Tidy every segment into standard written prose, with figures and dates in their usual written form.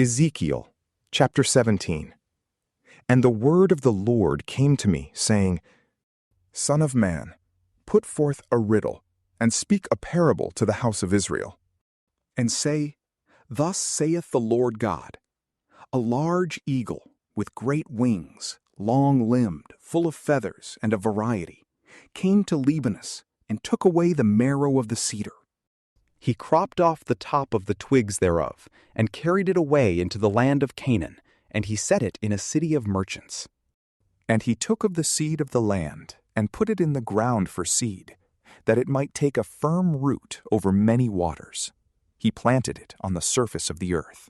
Ezekiel, chapter 17. And the word of the Lord came to me, saying, Son of man, put forth a riddle, and speak a parable to the house of Israel. And say, Thus saith the Lord God, A large eagle, with great wings, long-limbed, full of feathers and of variety, came to Libanus, and took away the marrow of the cedar. He cropped off the top of the twigs thereof, and carried it away into the land of Canaan, and he set it in a city of merchants. And he took of the seed of the land, and put it in the ground for seed, that it might take a firm root over many waters. He planted it on the surface of the earth.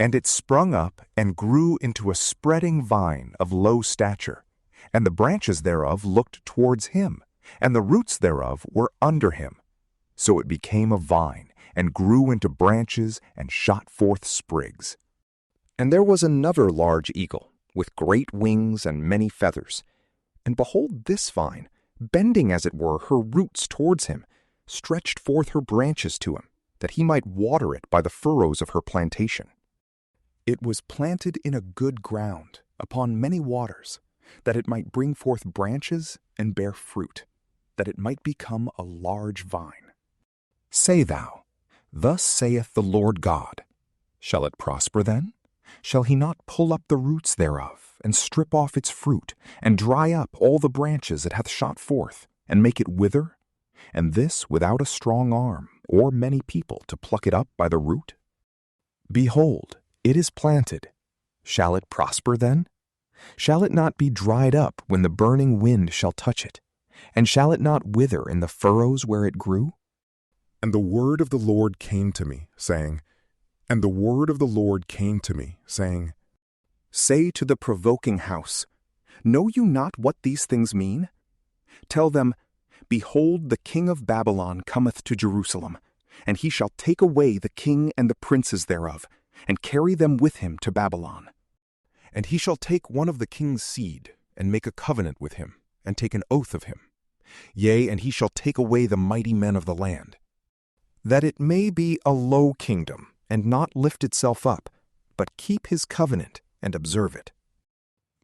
And it sprung up and grew into a spreading vine of low stature, and the branches thereof looked towards him, and the roots thereof were under him. So it became a vine, and grew into branches, and shot forth sprigs. And there was another large eagle, with great wings and many feathers. And behold, this vine, bending as it were her roots towards him, stretched forth her branches to him, that he might water it by the furrows of her plantation. It was planted in a good ground, upon many waters, that it might bring forth branches and bear fruit, that it might become a large vine. Say thou, Thus saith the Lord God, Shall it prosper then? Shall he not pull up the roots thereof, and strip off its fruit, and dry up all the branches it hath shot forth, and make it wither? And this without a strong arm, or many people to pluck it up by the root? Behold, it is planted. Shall it prosper then? Shall it not be dried up when the burning wind shall touch it? And shall it not wither in the furrows where it grew? And the word of the Lord came to me, saying, Say to the provoking house, Know you not what these things mean? Tell them, Behold, the king of Babylon cometh to Jerusalem, and he shall take away the king and the princes thereof, and carry them with him to Babylon. And he shall take one of the king's seed, and make a covenant with him, and take an oath of him. Yea, and he shall take away the mighty men of the land, that it may be a low kingdom, and not lift itself up, but keep his covenant, and observe it.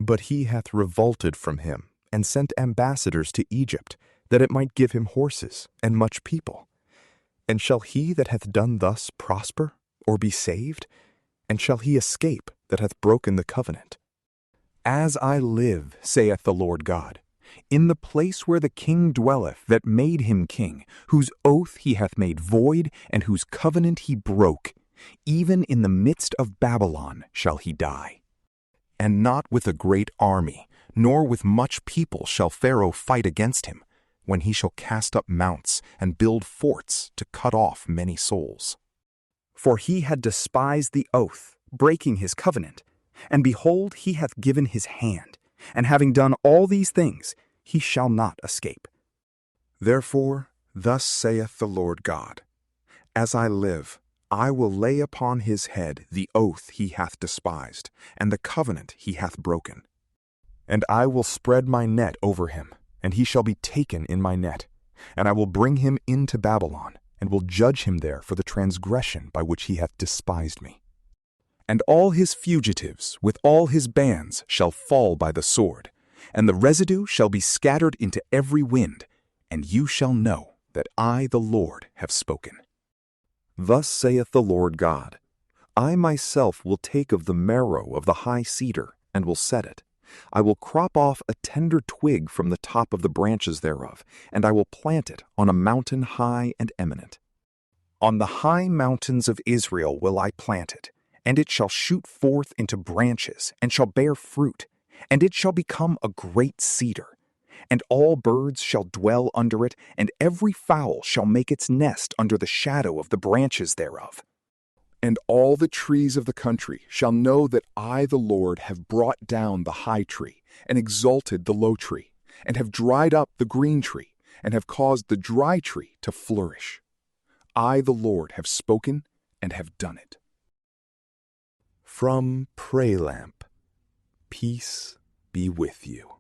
But he hath revolted from him, and sent ambassadors to Egypt, that it might give him horses, and much people. And shall he that hath done thus prosper, or be saved? And shall he escape that hath broken the covenant? As I live, saith the Lord God, in the place where the king dwelleth that made him king, whose oath he hath made void, and whose covenant he broke, even in the midst of Babylon shall he die. And not with a great army, nor with much people shall Pharaoh fight against him, when he shall cast up mounts and build forts to cut off many souls. For he had despised the oath, breaking his covenant, and behold, he hath given his hand, and having done all these things, he shall not escape. Therefore, thus saith the Lord God, As I live, I will lay upon his head the oath he hath despised, and the covenant he hath broken. And I will spread my net over him, and he shall be taken in my net, and I will bring him into Babylon, and will judge him there for the transgression by which he hath despised me. And all his fugitives with all his bands shall fall by the sword, and the residue shall be scattered into every wind, and you shall know that I, the Lord, have spoken. Thus saith the Lord God, I myself will take of the marrow of the high cedar, and will set it. I will crop off a tender twig from the top of the branches thereof, and I will plant it on a mountain high and eminent. On the high mountains of Israel will I plant it, and it shall shoot forth into branches, and shall bear fruit, and it shall become a great cedar. And all birds shall dwell under it, and every fowl shall make its nest under the shadow of the branches thereof. And all the trees of the country shall know that I, the Lord, have brought down the high tree, and exalted the low tree, and have dried up the green tree, and have caused the dry tree to flourish. I, the Lord, have spoken and have done it. From PrayLamp, peace be with you.